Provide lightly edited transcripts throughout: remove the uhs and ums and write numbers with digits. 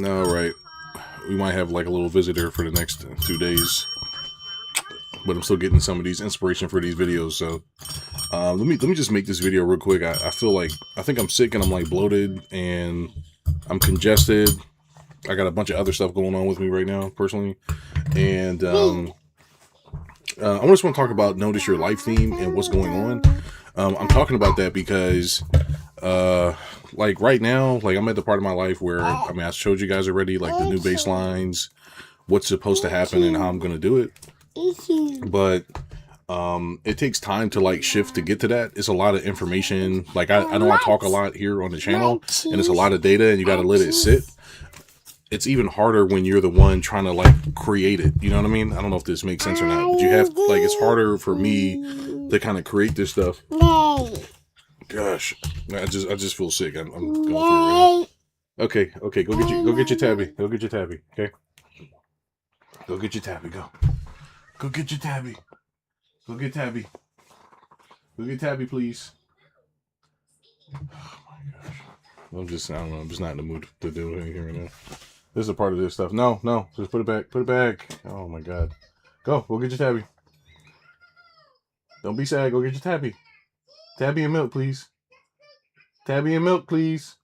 All right. We might have like a little visitor for the next 2 days, but I'm still getting some of these inspiration for these videos. So let me just make this video real quick. I feel like I think I'm sick and I'm like bloated and I'm congested. I got a bunch of other stuff going on with me right now, personally, and I just want to talk about notice your life theme and what's going on. I'm talking about that because like right now, like I'm at the part of my life where I showed you guys already like the new baselines, what's supposed to happen and how I'm gonna do it. But it takes time to like shift to get to that. It's a lot of information. Like I know I talk a lot here on the channel and it's a lot of data and you gotta let it sit. It's even harder when you're the one trying to like create it. You know what I mean? I don't know if this makes sense or not, but you have like, it's harder for me to kind of create this stuff. Gosh, I just feel sick. I'm going through it right now. Okay, go get your tabby. Go get your tabby. Okay. Go get your tabby. Go get your tabby. Go get tabby. Go get tabby, please. Oh my gosh. I don't know. I'm just not in the mood to do anything right now. This is a part of this stuff. No, just put it back. Put it back. Oh my god. Go get your tabby. Don't be sad. Go get your tabby. Tabby and milk, please. Tabby and milk, please.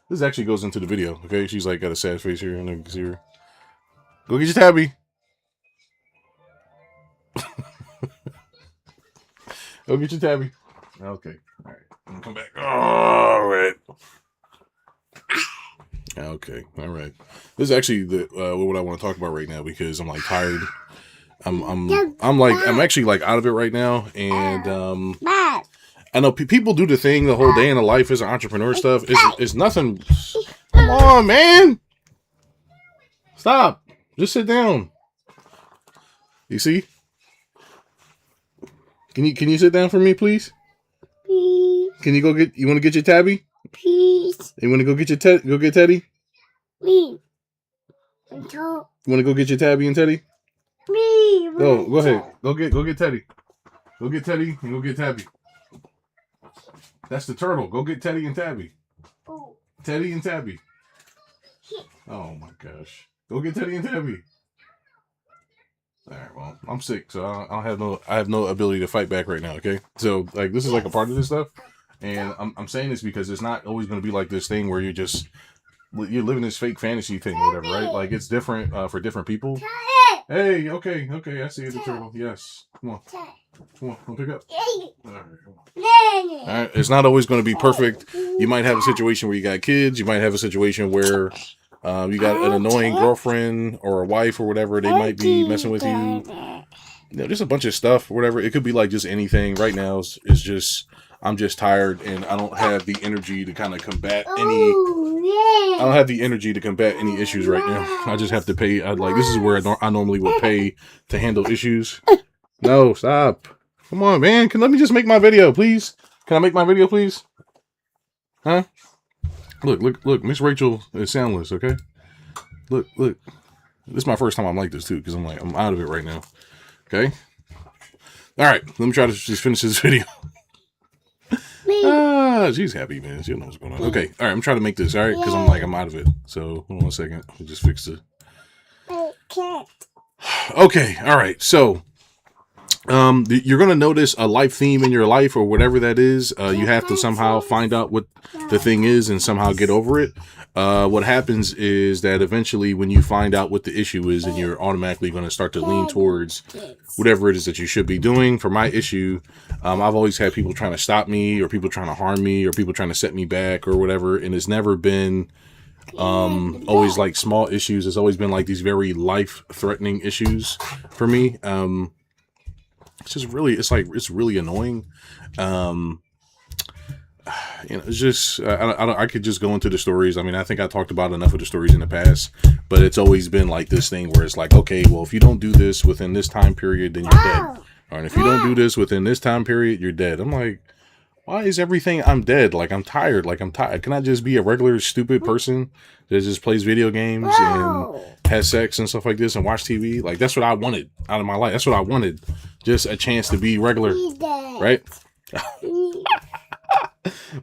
This actually goes into the video, okay? She's like got a sad face here and I can see her. Go get your tabby. Go get your tabby. Okay. All right. I'm gonna come back. All right. Okay. All right. This is actually what I want to talk about right now because I'm like tired. I'm actually like out of it right now, and I know people do the thing the whole day in the life as an entrepreneur stuff. It's nothing. Come on, man. Stop. Just sit down. You see? Can you sit down for me, please? Please. Can you go get? You want to get your tabby? Please. You want to go get your go get Teddy? Please. You want to go get your tabby and Teddy? Please. Go ahead. Go get Teddy. Go get Teddy and go get Tabby. That's the turtle. Go get Teddy and Tabby. Oh. Teddy and Tabby. Oh my gosh. Go get Teddy and Tabby. All right, well, I'm sick, so I have no ability to fight back right now. Okay, so like this is like a part of this stuff, and I'm saying this because it's not always going to be like this thing where you're living this fake fantasy thing or whatever, right? Like it's different for different people. Hey, okay, I see the turtle. Yes, come on, pick up. All right, come on. All right, it's not always going to be perfect. You might have a situation where you got kids. You might have a situation where you got an annoying girlfriend or a wife or whatever. They might be messing with you. You know, just a bunch of stuff, whatever. It could be like just anything. Right now, it's just I'm just tired and I don't have the energy to kind of combat any. I don't have the energy to combat any issues right now. I just have to pay. This is where I normally would pay to handle issues. No, stop. Come on, man. Let me just make my video, please? Can I make my video, please? Huh? Look. Miss Rachel is soundless, okay? Look. This is my first time I'm like this, too, because I'm out of it right now. Okay? All right. Let me try to just finish this video. She's happy, man. She knows what's going on. Okay. All right. I'm trying to make this, all right? Because I'm out of it. So, hold on a second. Let me just fix it. Okay. All right. So, you're going to notice a life theme in your life or whatever that is. You have to somehow find out what the thing is and somehow get over it. What happens is that eventually when you find out what the issue is, and you're automatically going to start to lean towards whatever it is that you should be doing. For my issue, I've always had people trying to stop me or people trying to harm me or people trying to set me back or whatever. And it's never been always like small issues. It's always been like these very life-threatening issues for me. It's really annoying. It's just, I could just go into the stories. I mean, I think I talked about enough of the stories in the past, but it's always been like this thing where it's like, okay, well, if you don't do this within this time period, then you're dead. And if you don't do this within this time period, you're dead. I'm like, why is everything I'm dead? Like, I'm tired. Can I just be a regular stupid person that just plays video games and has sex and stuff like this and watch TV? Like, that's what I wanted out of my life. That's what I wanted. Just a chance to be regular, right?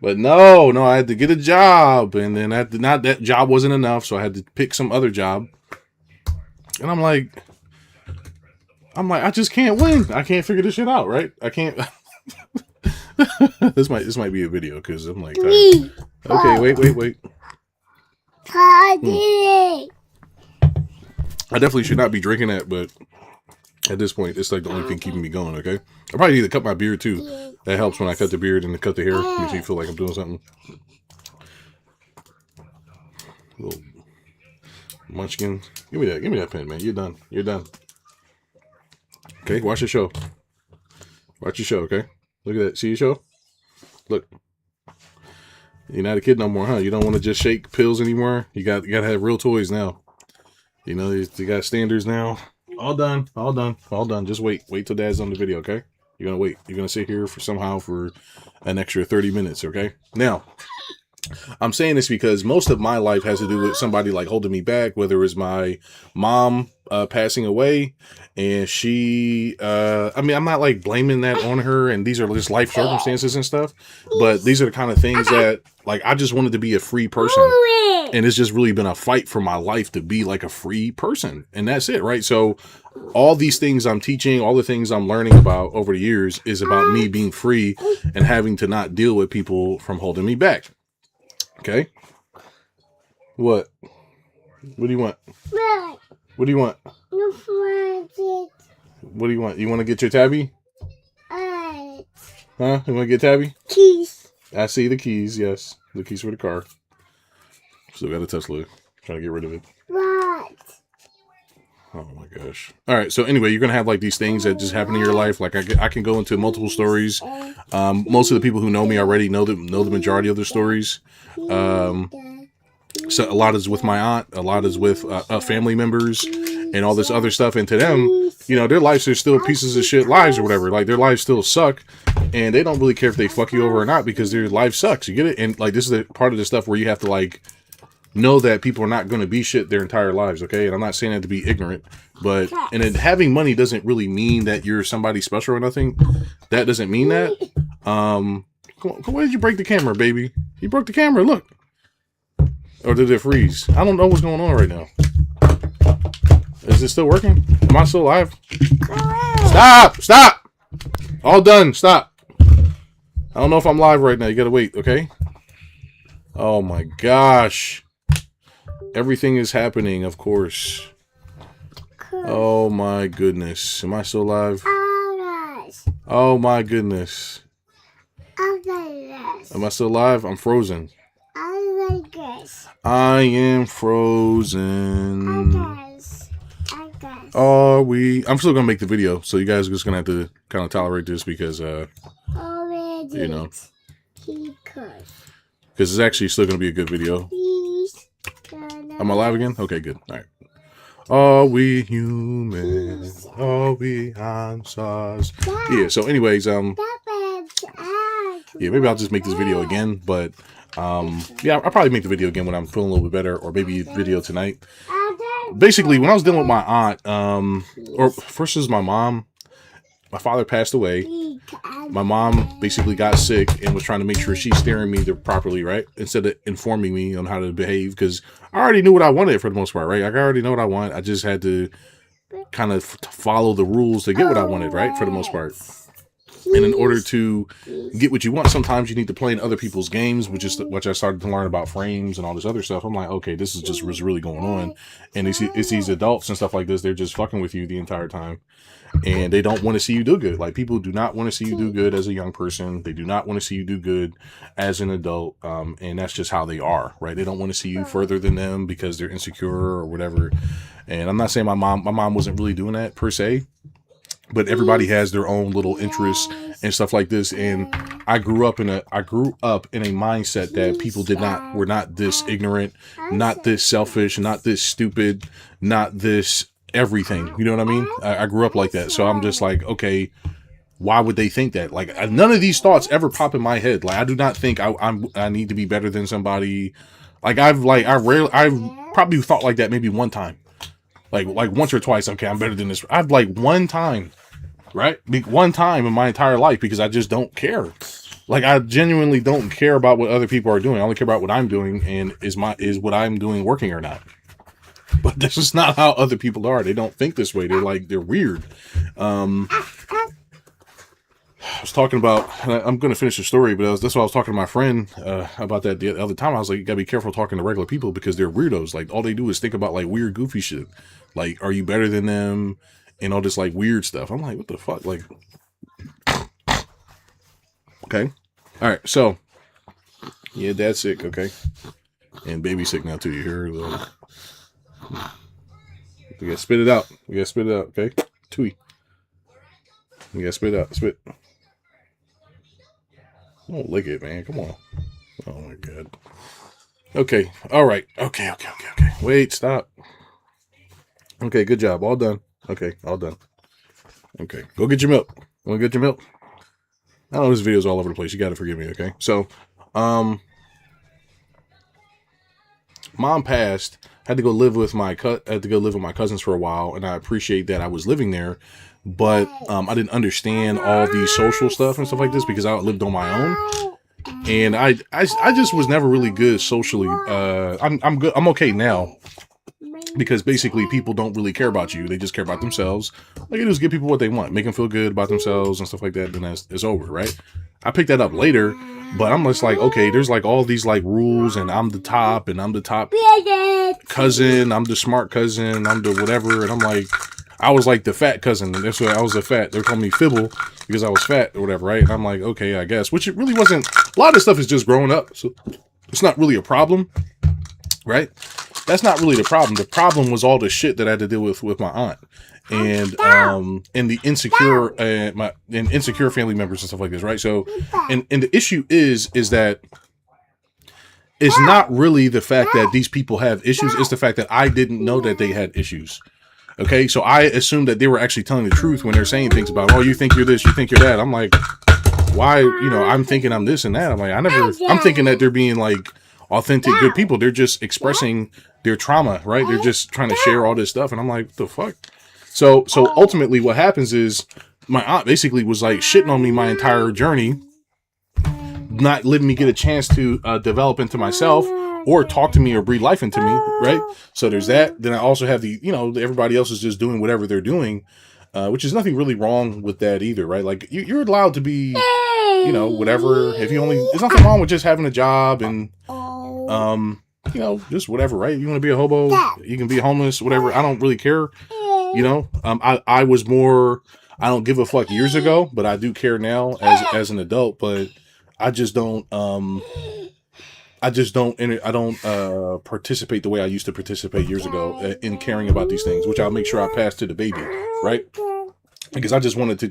But no, I had to get a job, and then that job wasn't enough, so I had to pick some other job. And I'm like, I just can't win. I can't figure this shit out, right? I can't. This might be a video because I'm like, okay, wait. I definitely should not be drinking that, but at this point, it's like the only thing keeping me going. Okay, I probably need to cut my beard too. That helps when I cut the beard and cut the hair. Makes me feel like I'm doing something. Little munchkin. Give me that pen, man. You're done. Okay, watch the show. Okay, look at that. See your show? Look. You're not a kid no more, huh? You don't want to just shake pills anymore. You got to have real toys now. You know, you got standards now. All done. Just wait till Dad's on the video, okay? You're gonna wait. You're gonna sit here for an extra 30 minutes, okay? Now, I'm saying this because most of my life has to do with somebody like holding me back, whether it's my mom passing away, and she I'm not like blaming that on her, and these are just life circumstances and stuff, but these are the kind of things that like I just wanted to be a free person, and it's just really been a fight for my life to be like a free person, and that's it, right? So all these things I'm teaching, all the things I'm learning about over the years is about me being free and having to not deal with people from holding me back. Okay. What? What do you want? What do you want? What do you want? You want to get your tabby? Huh? You want to get tabby? Keys. I see the keys. Yes, the keys for the car. Still got a Tesla. Trying to get rid of it. What? Oh my gosh. All right. So anyway, you're gonna have like these things that just happen in your life. Like I can go into multiple stories. Most of the people who know me already know the majority of the stories. So a lot is with my aunt, a lot is with family members, and all this other stuff. And to them, you know, their lives are still pieces of shit lives or whatever. Like their lives still suck, and they don't really care if they fuck you over or not because their life sucks. You get it? And like this is the part of the stuff where you have to like know that people are not going to be shit their entire lives, okay? And I'm not saying that to be ignorant, but and then having money doesn't really mean that you're somebody special or nothing. That doesn't mean that. Come on, why did you break the camera, baby? You broke the camera. Look. Or did it freeze? I don't know what's going on right now. Is it still working? Am I still live? Stop! All done. Stop. I don't know if I'm live right now. You gotta wait, okay? Oh my gosh. Everything is happening, of course. Oh my goodness. Am I still live? Oh my goodness. Am I still live? I'm frozen. I am frozen. Are we? I'm still gonna make the video, so you guys are just gonna have to kind of tolerate this because, you know, because it's actually still gonna be a good video. Am I live again? Okay, good. All right. Are we human? Are we answers? Yeah. So, anyways, yeah, maybe I'll just make this video again, but. Yeah, I'll probably make the video again when I'm feeling a little bit better, or maybe video tonight. Basically, when I was dealing with my aunt, or first it was my mom, my father passed away. My mom basically got sick and was trying to make sure she's steering me properly, right? Instead of informing me on how to behave, because I already knew what I wanted for the most part, right? Like, I already know what I want. I just had to kind of follow the rules to get what I wanted, right? For the most part. And in order to get what you want, sometimes you need to play in other people's games, which I started to learn about frames and all this other stuff. I'm like, okay, this is just what's really going on. And it's these adults and stuff like this. They're just fucking with you the entire time. And they don't want to see you do good. Like, people do not want to see you do good as a young person. They do not want to see you do good as an adult. And that's just how they are, right? They don't want to see you further than them because they're insecure or whatever. And I'm not saying my mom wasn't really doing that per se. But everybody has their own little interests and stuff like this. And I grew up in a mindset that people were not this ignorant, not this selfish, not this stupid, not this everything. You know what I mean? I grew up like that. So I'm just like, okay, why would they think that? Like, none of these thoughts ever pop in my head. Like, I do not think I need to be better than somebody. Like, I've probably thought like that maybe one time. Like once or twice, okay, I'm better than this. I've like one time, right? One time in my entire life because I just don't care. Like, I genuinely don't care about what other people are doing. I only care about what I'm doing, and is what I'm doing working or not. But this is not how other people are. They don't think this way. They're weird. I was talking about, I'm going to finish the story, but that's what I was talking to my friend about that the other time. I was like, you got to be careful talking to regular people because they're weirdos. Like, all they do is think about, like, weird, goofy shit. Like, are you better than them? And all this, like, weird stuff. I'm like, what the fuck? Like, okay. All right. So, yeah, dad's sick. Okay. And baby's sick now, too. You hear her? We got to spit it out. Okay. Tui. You got to spit it out. Spit. Don't lick it, man. Come on. Oh, my God. Okay. All right. Okay. Wait, stop. Okay, good job. All done. Okay, all done. Okay, go get your milk. Want to get your milk? I know this video's all over the place. You got to forgive me, okay? So, mom passed. Had to go live with my cousins for a while, and I appreciate that I was living there. But I didn't understand all the social stuff and stuff like this because I lived on my own, and I just was never really good socially. I'm good. I'm okay now because basically people don't really care about you; they just care about themselves. Like, you just give people what they want, make them feel good about themselves and stuff like that. Then it's over, right? I picked that up later, but I'm just like, okay, there's like all these like rules, and I'm the top cousin, I'm the smart cousin, I'm the whatever, and I'm like. I was like the fat cousin. That's why I was a fat. They're calling me Fibble because I was fat or whatever, right? And I'm like, okay, I guess. Which it really wasn't. A lot of this stuff is just growing up, so it's not really a problem, right? That's not really the problem. The problem was all the shit that I had to deal with my aunt and the insecure family members and stuff like this, right? So, and the issue is that it's not really the fact that these people have issues. It's the fact that I didn't know that they had issues. Okay, so I assumed that they were actually telling the truth when they're saying things about, oh, you think you're this, you think you're that. I'm like, why, I'm thinking I'm this and that. I'm like, I'm thinking that they're being like authentic, good people. They're just expressing their trauma, right? They're just trying to share all this stuff. And I'm like, what the fuck? So ultimately what happens is my aunt basically was like shitting on me my entire journey, not letting me get a chance to develop into myself or talk to me or breathe life into me, right? So there's that. Then I also have the, everybody else is just doing whatever they're doing, which is nothing really wrong with that either, right? Like, you're allowed to be, whatever. If there's nothing wrong with just having a job and, just whatever, right? You want to be a hobo, you can be homeless, whatever. I don't really care, I was more, I don't give a fuck years ago, but I do care now as an adult, but I just don't, I don't participate the way I used to participate years ago in caring about these things, which I'll make sure I pass to the baby, right? Because I just wanted to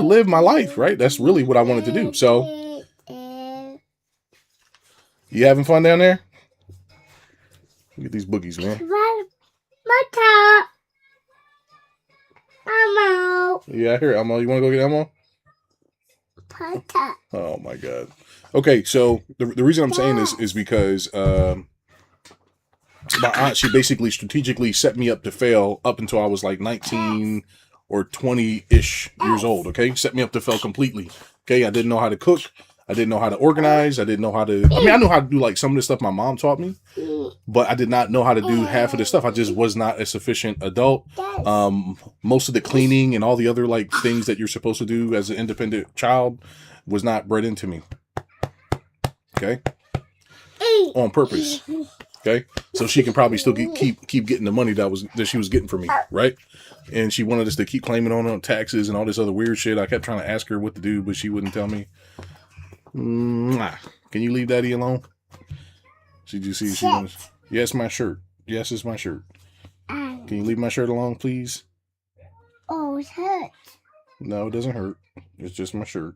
live my life, right? That's really what I wanted to do. So, you having fun down there? Look at these boogies, man. Elmo. Yeah, I hear Elmo. You want to go get Elmo? Oh my God. Okay, so the reason I'm saying this is because my aunt, she basically strategically set me up to fail up until I was like 19 or 20-ish years old, okay? Set me up to fail completely, okay? I didn't know how to cook. I didn't know how to organize. I didn't know how to... I know how to do like some of the stuff my mom taught me, but I did not know how to do half of the stuff. I just was not a sufficient adult. Most of the cleaning and all the other like things that you're supposed to do as an independent child was not bred into me. Okay, on purpose. Okay, so she can probably still keep getting the money that she was getting from me, right? And she wanted us to keep claiming on taxes and all this other weird shit. I kept trying to ask her what to do, but she wouldn't tell me. Can you leave Daddy alone? Did you see? She wants. Yes, my shirt. Yes, it's my shirt. Can you leave my shirt alone, please? Oh, it hurts. No, it doesn't hurt. It's just my shirt.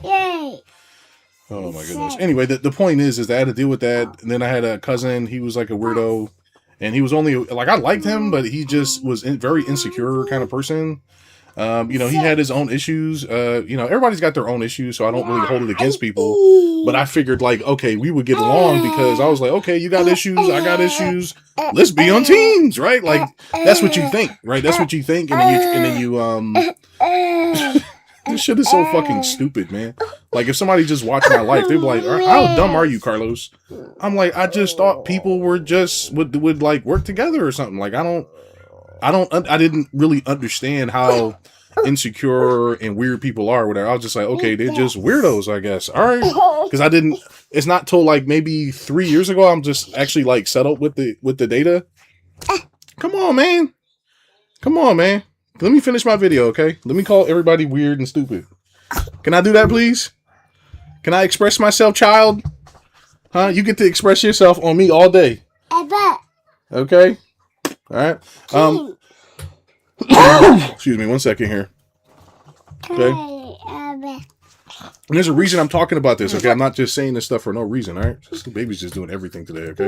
Yay! Oh my goodness. Anyway, the point is that I had to deal with that. And then I had a cousin. He was like a weirdo, and he was only like, I liked him, but he just was very insecure kind of person. He had his own issues. Everybody's got their own issues, so I don't really hold it against people. But I figured like, okay, we would get along because I was like, okay, you got issues, I got issues. Let's be on teams, right? Like that's what you think, right? That's what you think, and then you This shit is so fucking stupid, man. Like, if somebody just watched my life, they'd be like, how dumb are you, Carlos? I'm like, I just thought people were just, would like work together or something. Like, I didn't really understand how insecure and weird people are, whatever. I was just like, okay, they're just weirdos, I guess. All right. Because it's not till like maybe 3 years ago, I'm just actually like settled with the data. Come on, man. Come on, man. Let me finish my video, okay? Let me call everybody weird and stupid. Can I do that, please? Can I express myself, child? Huh? You get to express yourself on me all day. Okay? All right. Excuse me 1 second here. Okay? And there's a reason I'm talking about this, okay? I'm not just saying this stuff for no reason, all right? This baby's just doing everything today, okay?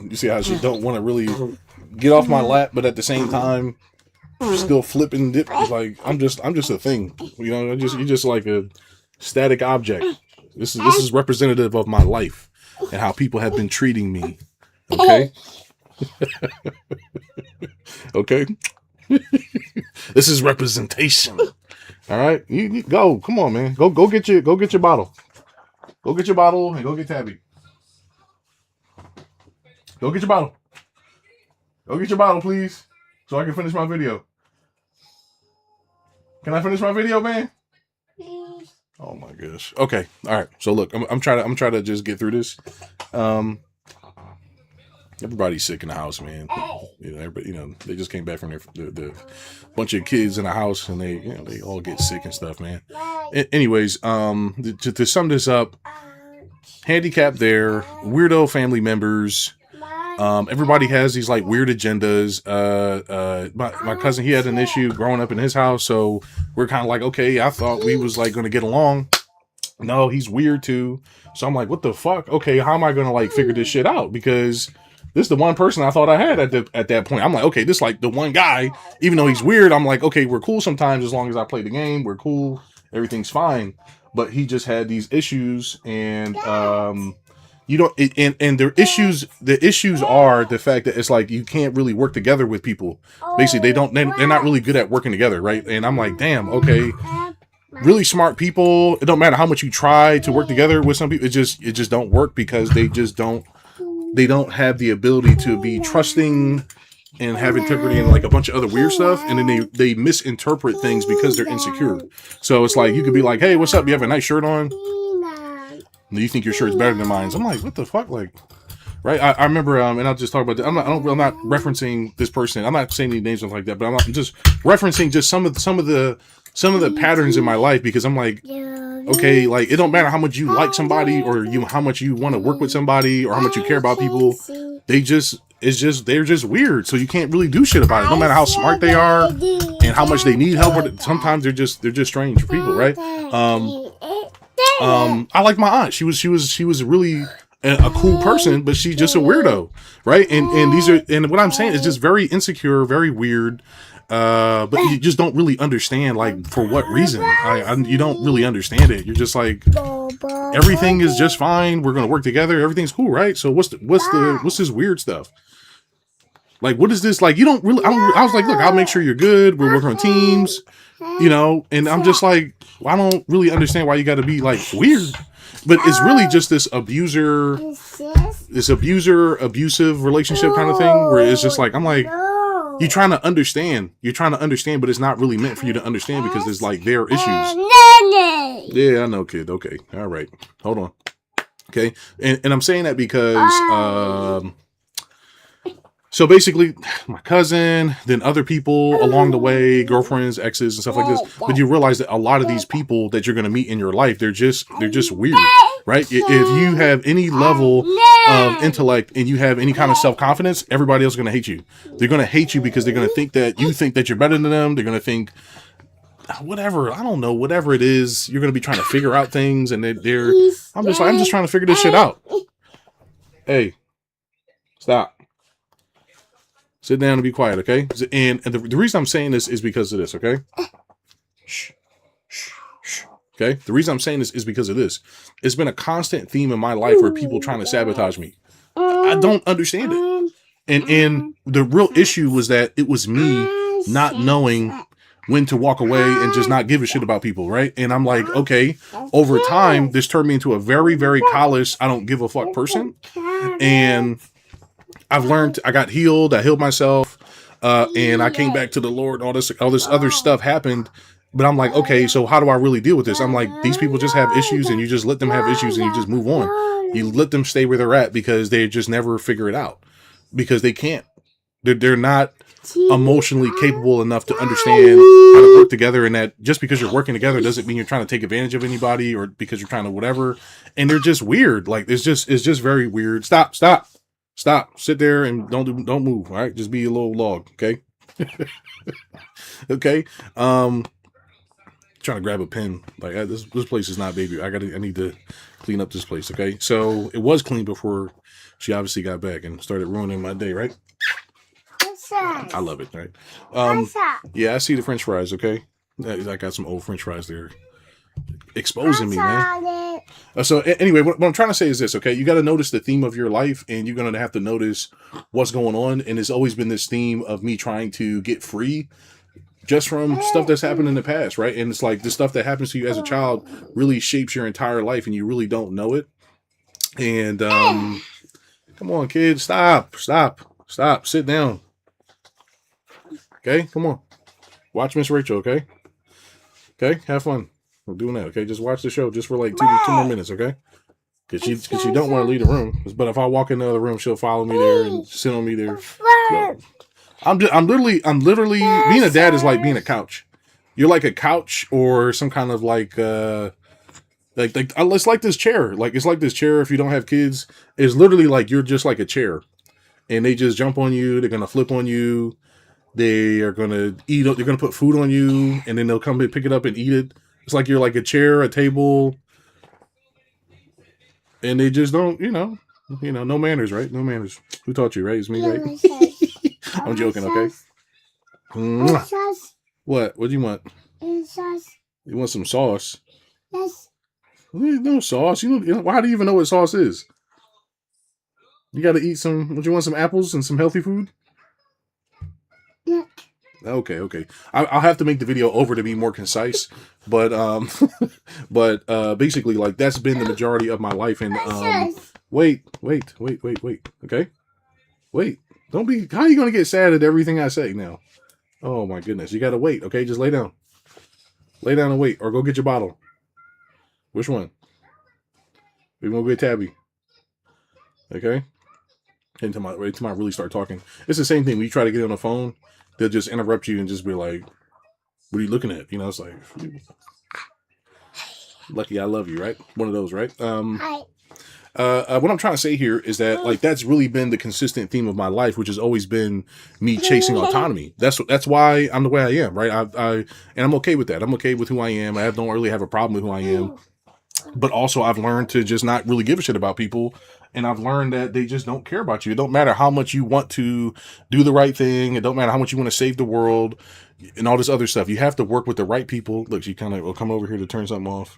You see how she don't want to really get off my lap, but at the same time, still flipping dip. Like I'm just a thing, you know. You're just like a static object. This is representative of my life and how people have been treating me. Okay, okay. This is representation. All right, you go. Come on, man. Go get your bottle. Go get your bottle and go get Tabby. Go get your bottle. Go get your bottle, please, so I can finish my video. Can I finish my video, man? Please. Oh my gosh. Okay. All right. So look, I'm trying to just get through this. Everybody's sick in the house, man. You know, everybody. You know, they just came back from the bunch of kids in the house, and they all get sick and stuff, man. Anyways, to sum this up, handicap there, weirdo family members. Everybody has these like weird agendas. My cousin, he had an issue growing up in his house, so we're kind of like, okay, I thought we was like going to get along. No, he's weird too. So I'm like, what the fuck? Okay, how am I going to like figure this shit out? Because this is the one person I thought I had at that point. I'm like, okay, this like the one guy, even though he's weird, I'm like, okay, we're cool sometimes as long as I play the game. We're cool. Everything's fine. But he just had these issues, and you don't, and their issues. The issues are the fact that it's like you can't really work together with people. Basically, they're not really good at working together, right? And I'm like, damn, okay. Really smart people. It don't matter how much you try to work together with some people. It just don't work because they don't have the ability to be trusting and have integrity and like a bunch of other weird stuff. And then they misinterpret things because they're insecure. So it's like you could be like, hey, what's up? You have a nice shirt on. You think your shirt's better than mine. So I'm like, what the fuck? Like, right? I remember, and I'll just talk about that. I'm not referencing this person. I'm not saying any names or like that, but I'm just referencing just some of the patterns in my life, because I'm like, okay, like it don't matter how much you like somebody or how much you want to work with somebody or how much you care about people. They're just weird. So you can't really do shit about it. No matter how smart they are and how much they need help. Sometimes they're just strange for people, right? I like my aunt. She was really a cool person, but she's just a weirdo, right? And what I'm saying is just very insecure, very weird. But you just don't really understand, like, for what reason. You don't really understand it. You're just like, everything is just fine. We're gonna work together. Everything's cool, right? So what's this weird stuff? Like, what is this? Like, you don't really. I was like, look, I'll make sure you're good. We're working on teams, you know. And I'm just like, I don't really understand why you got to be like weird. But it's really just this abusive relationship kind of thing, where it's just like, I'm like, you're trying to understand, but it's not really meant for you to understand because there's like their issues. Yeah, I know, kid. Okay, all right, hold on. Okay, and I'm saying that because so basically, my cousin, then other people along the way, girlfriends, exes, and stuff like this. But you realize that a lot of these people that you're going to meet in your life, they're just weird, right? If you have any level of intellect and you have any kind of self-confidence, everybody else is going to hate you. They're going to hate you because they're going to think that you think that you're better than them. They're going to think whatever, I don't know, whatever it is. You're going to be trying to figure out things, and I'm just trying to figure this shit out. Hey, stop. Sit down and be quiet, okay? And the reason I'm saying this is because of this, okay? Shh. Okay? The reason I'm saying this is because of this. It's been a constant theme in my life where people trying to sabotage me. I don't understand it. And the real issue was that it was me not knowing when to walk away and just not give a shit about people, right? And I'm like, okay, over time, this turned me into a very, very callous, I don't give a fuck person. And I've learned, I got healed, I healed myself, and I came back to the Lord, all this other stuff happened. But I'm like, okay, so how do I really deal with this? I'm like, these people just have issues and you just let them have issues and you just move on. You let them stay where they're at because they just never figure it out because they can't. They're not emotionally capable enough to understand how to work together, and that just because you're working together doesn't mean you're trying to take advantage of anybody or because you're trying to whatever. And they're just weird. Like it's just very weird. Stop. Sit there and don't move. All right. Just be a little log. Okay. Okay. Trying to grab a pen. Like this place is not baby. I need to clean up this place. Okay. So it was clean before she obviously got back and started ruining my day. Right. I love it, right? Yeah, I see the French fries, okay? I got some old French fries there. Exposing me, man. So anyway, what I'm trying to say is this, okay? You got to notice the theme of your life, and you're going to have to notice what's going on. And it's always been this theme of me trying to get free just from stuff that's happened in the past, right? And it's like the stuff that happens to you as a child really shapes your entire life, and you really don't know it. And come on, kids, stop, sit down. Okay, come on. Watch Miss Rachel, okay? Okay, have fun. We're doing that, okay? Just watch the show just for like two more minutes, okay? Because she don't want to leave the room. But if I walk in the other room, she'll follow me there and sit on me there. So, I'm literally being a dad is like being a couch. You're like a couch or some kind of like it's like this chair. Like it's like this chair if you don't have kids. It's literally like you're just like a chair. And they just jump on you, they're gonna flip on you. They are going to eat. They're going to put food on you, and then they'll come and pick it up and eat it. It's like you're like a chair, a table, and they just don't, no manners, right? No manners. Who taught you, right? It's me, right? I'm joking, okay? What? What do you want? Sauce. You want some sauce? Yes. No sauce. Why do you even know what sauce is? You got to eat some. Would you want some apples and some healthy food? Yeah. Okay. I'll have to make the video over to be more concise, but basically, like that's been the majority of my life. And wait. Okay, wait. Don't be. How are you gonna get sad at everything I say now? Oh my goodness, you gotta wait. Okay, just lay down and wait, or go get your bottle. Which one? We gonna get Tabby. Okay. Until I really start talking. It's the same thing. When you try to get on the phone, they'll just interrupt you and just be like, what are you looking at? It's like, lucky I love you, right? One of those, right? Hi. What I'm trying to say here is that like that's really been the consistent theme of my life, which has always been me chasing autonomy. That's why I'm the way I am, right? And I'm okay with that. I'm okay with who I am. I don't really have a problem with who I am. But also I've learned to just not really give a shit about people. And I've learned that they just don't care about you. It don't matter how much you want to do the right thing. It don't matter how much you want to save the world and all this other stuff. You have to work with the right people. Look, she kind of will come over here to turn something off.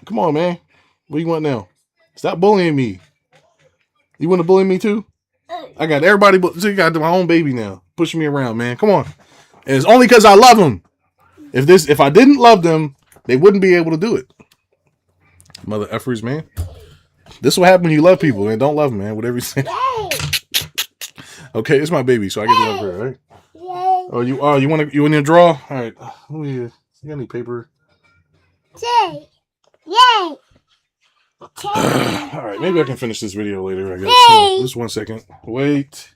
Come on, man. What do you want now? Stop bullying me. You want to bully me too? I got everybody. So you got my own baby now. Pushing me around, man. Come on. And it's only because I love them. If I didn't love them, they wouldn't be able to do it. Mother effers, man. This is what happens when you love people and don't love them, man. Whatever you say. Okay, it's my baby, so I get to love her, right? Oh, you want to draw? All right. You got any paper? Yay! All right, maybe I can finish this video later, I guess. Just 1 second. Wait.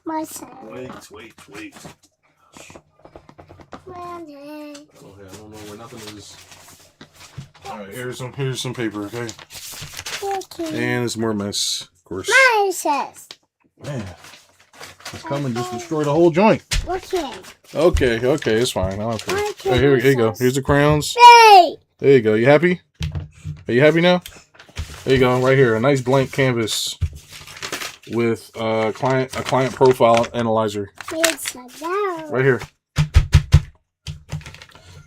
My son. Wait. Okay. Okay, I don't know where nothing is. All right, here's some paper, okay? And it's more mess, of course. Man, it's coming. Just destroy the whole joint. Okay, it's fine. Okay. Here you go. Here's the crayons. There you go. You happy? Are you happy now? There you go. Right here, a nice blank canvas with a client profile analyzer. Right here.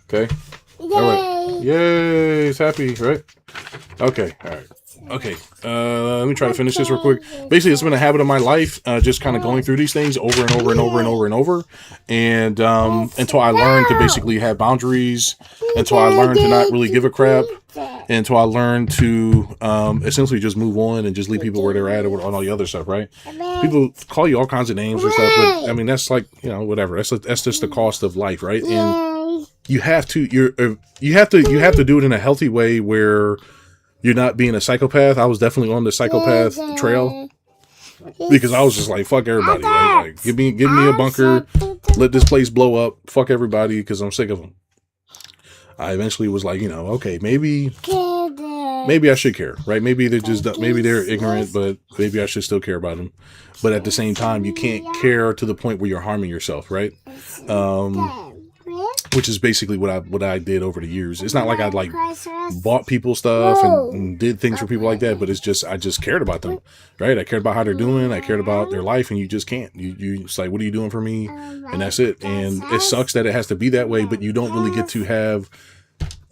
Okay. Yay! All right. Yay! It's happy, right? Okay. All right. Okay, let me try to finish this real quick. Basically, it's been a habit of my life, just kind of going through these things over and over and over and over and over, and until I learned to basically have boundaries, until I learned to not really give a crap, until I learned to essentially just move on and just leave people where they're at, or all the other stuff, right? People call you all kinds of names or stuff, but I mean that's like, you know, whatever. That's just the cost of life, right? And you have to you have to do it in a healthy way where you're not being a psychopath. I was definitely on the psychopath trail because I was just like, fuck everybody, right? Like, give me a bunker, let this place blow up, fuck everybody, because I'm sick of them. I eventually was like, you know, okay, maybe I should care, right? Maybe they're ignorant, but maybe I should still care about them. But at the same time, you can't care to the point where you're harming yourself, right? Which is basically what I did over the years. It's not like I like bought people stuff and did things for people like that, but it's just I just cared about them, right? I cared about how they're doing. I cared about their life, and you just can't. You it's like, what are you doing for me? And that's it. And it sucks that it has to be that way, but you don't really get to have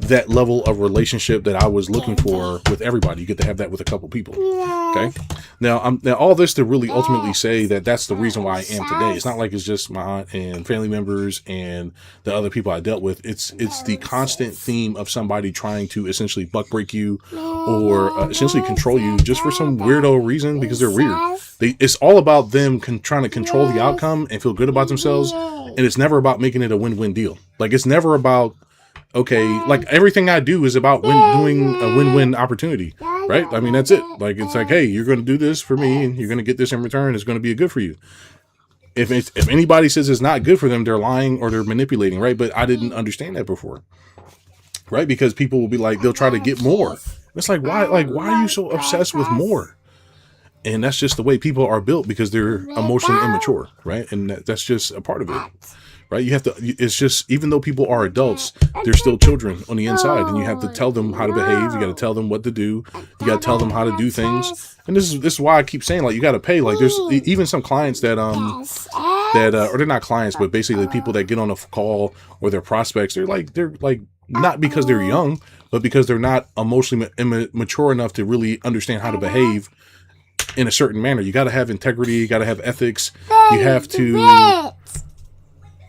that level of relationship that I was looking for with everybody. You get to have that with a couple people. Okay. Now all this to really ultimately say that that's the reason why I am today. It's not like it's just my aunt and family members and the other people I dealt with. It's the constant theme of somebody trying to essentially buck break you or essentially control you just for some weirdo reason because they're weird. It's all about them trying to control the outcome and feel good about themselves. And it's never about making it a win-win deal. Like, it's never about, okay, like everything I do is about doing a win-win opportunity, right? I mean, that's it. Like, it's like, hey, you're going to do this for me and you're going to get this in return. It's going to be good for you. If anybody says it's not good for them, they're lying or they're manipulating, right? But I didn't understand that before, right? Because people will be like, they'll try to get more. It's like, why are you so obsessed with more? And that's just the way people are built because they're emotionally immature, right? And that's just a part of it. Right? You have to, it's just, even though people are adults, they're still children on the inside, and you have to tell them how to behave. You got to tell them what to do. You got to tell them how to do things. And this is why I keep saying, like, you got to pay. Like, there's even some clients that, or they're not clients, but basically people that get on a call or they're prospects, they're like, not because they're young, but because they're not emotionally mature enough to really understand how to behave in a certain manner. You got to have integrity. You got to have ethics. You have to,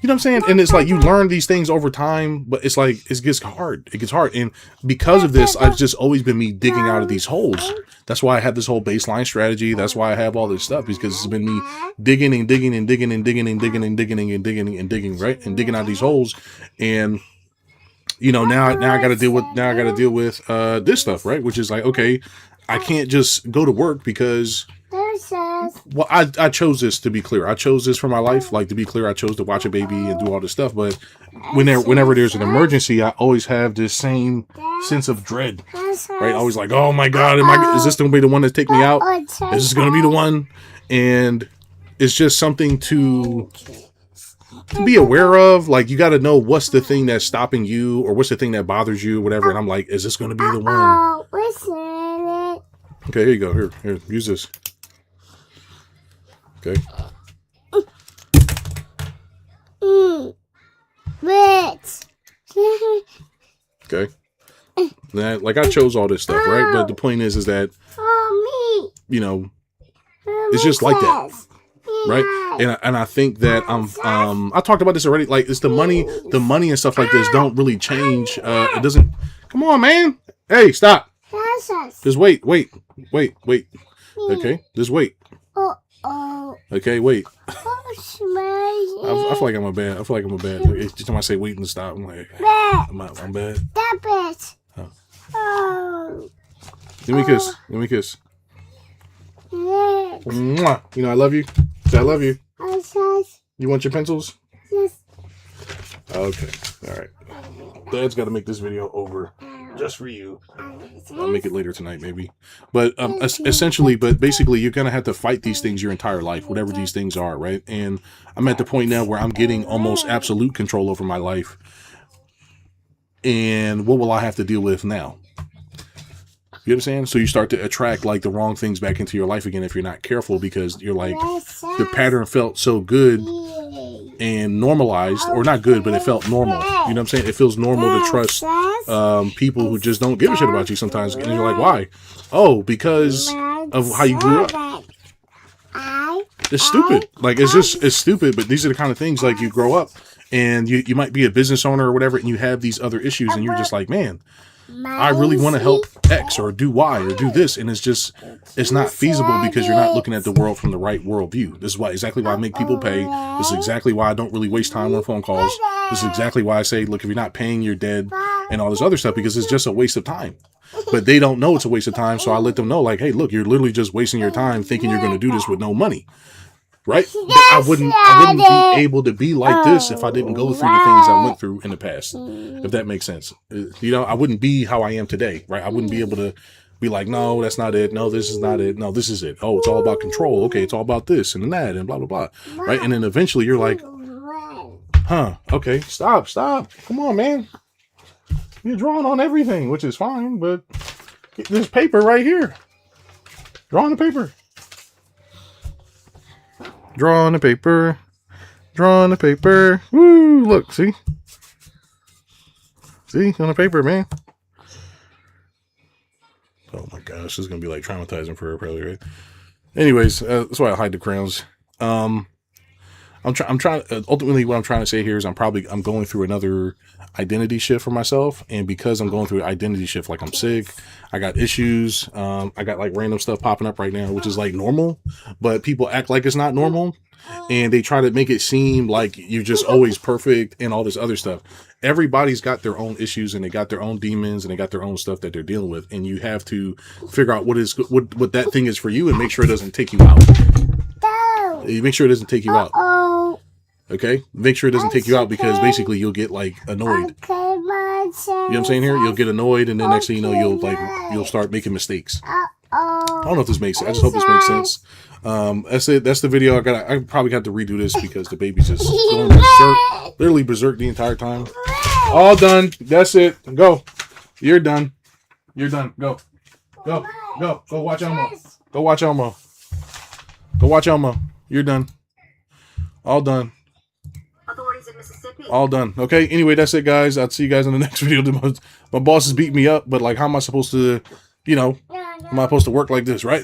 you know what I'm saying? And it's like, you learn these things over time, but it's like, it gets hard. It gets hard. And because of this, I've just always been me digging out of these holes. That's why I have this whole baseline strategy. That's why I have all this stuff, because it's been me digging and digging and digging and digging and digging and digging and digging and digging, right? And digging out these holes. And, you know, now I got to deal with this stuff, right? Which is like, okay, I can't just go to work because, well, I chose this, to be clear. I chose this for my life. Like, to be clear, I chose to watch a baby and do all this stuff. But whenever there's an emergency, I always have this same sense of dread, right? Always like, oh my God, is this going to be the one that take me out? Is this going to be the one? And it's just something to be aware of. Like, you got to know what's the thing that's stopping you, or what's the thing that bothers you, whatever. And I'm like, is this going to be the one? Okay, here you go. Here, use this. Okay. Okay. Now, like, I chose all this stuff, right? But the point is that, you know, it's just like that, right? And I think that I talked about this already. Like, it's the money and stuff like this don't really change. It doesn't. Come on, man. Hey, stop. Just wait. Okay, just wait. Okay, wait. I feel like I'm a bad. Every time I say wait and stop, I'm like, I'm bad. Stop it. Oh. Give me a kiss. Mwah. You know I love you. Say I love you. You want your pencils? Yes. Okay. All right. Dad's got to make this video over just for you. I'll make it later tonight, maybe. But basically, you're going to have to fight these things your entire life, whatever these things are, right? And I'm at the point now where I'm getting almost absolute control over my life. And what will I have to deal with now? You understand? So you start to attract, like, the wrong things back into your life again if you're not careful, because you're like, the pattern felt so good and normalized, or not good, but it felt normal. You know what I'm saying? It feels normal to trust people who just don't give a shit about you sometimes. And you're like, why? Oh, because of how you grew up. It's stupid. Like, it's stupid, but these are the kind of things, like, you grow up and you might be a business owner or whatever, and you have these other issues, and you're just like, man, I really want to help X or do Y or do this, and it's not feasible because you're not looking at the world from the right worldview. This is exactly why I make people pay. This is exactly why I don't really waste time on phone calls. This is exactly why I say, look, if you're not paying, you're dead, and all this other stuff, because it's just a waste of time. But they don't know it's a waste of time, so I let them know, like, hey, look, you're literally just wasting your time thinking you're going to do this with no money. Right? I wouldn't be able to be like this if I didn't go through the things I went through in the past. If that makes sense. You know, I wouldn't be how I am today, right? I wouldn't be able to be like, no, that's not it. No, this is not it. No, this is it. Oh, it's all about control. Okay, it's all about this and that and blah, blah, blah. Right? And then eventually you're like, huh, okay, stop. Come on, man. You're drawing on everything, which is fine, but there's paper right here. Draw on the paper. Draw on the paper. Draw on the paper. Woo! Look, see? See? On the paper, man. Oh my gosh, this is going to be like traumatizing for her probably, right? Anyways, that's why I hide the crayons. I'm trying, ultimately what I'm trying to say here is I'm going through another identity shift for myself. And because I'm going through an identity shift, like I'm sick, I got issues. I got like random stuff popping up right now, which is like normal, but people act like it's not normal. And they try to make it seem like you're just always perfect and all this other stuff. Everybody's got their own issues, and they got their own demons, and they got their own stuff that they're dealing with. And you have to figure out what that thing is for you, and make sure it doesn't take you out. You make sure it doesn't take you out. Okay? Make sure it doesn't take you out, because basically you'll get like annoyed. You know what I'm saying here? You'll get annoyed, and then next thing you know, you'll start making mistakes. I don't know if this makes sense. I just hope this makes sense. That's it. That's the video. I probably got to redo this because the baby's just going berserk, literally berserk the entire time. All done. That's it. Go. You're done. You're done. Go. Go. Go. Go watch Elmo. Go watch Elmo. Go watch Elmo. You're done. All done. Authorities in Mississippi. All done. Okay. Anyway, that's it, guys. I'll see you guys in the next video. My boss is beating me up, but like, how am I supposed to, am I supposed to work like this, right?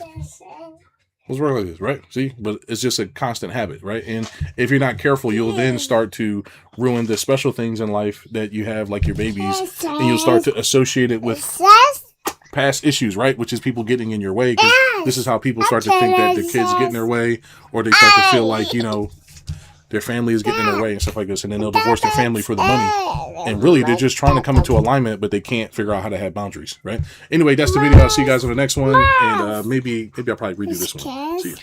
Let's work like this, right? See? But it's just a constant habit, right? And if you're not careful, you'll then start to ruin the special things in life that you have, like your babies, and you'll start to associate it with past issues, right? Which is people getting in your way. Because this is how people start to think that their kids get in their way, or they start to feel like, their family is getting in their way and stuff like this. And then they'll divorce their family for the money. And really, they're just trying to come into alignment, but they can't figure out how to have boundaries, right? Anyway, that's the video. I'll see you guys on the next one. And maybe I'll probably redo this one. See you.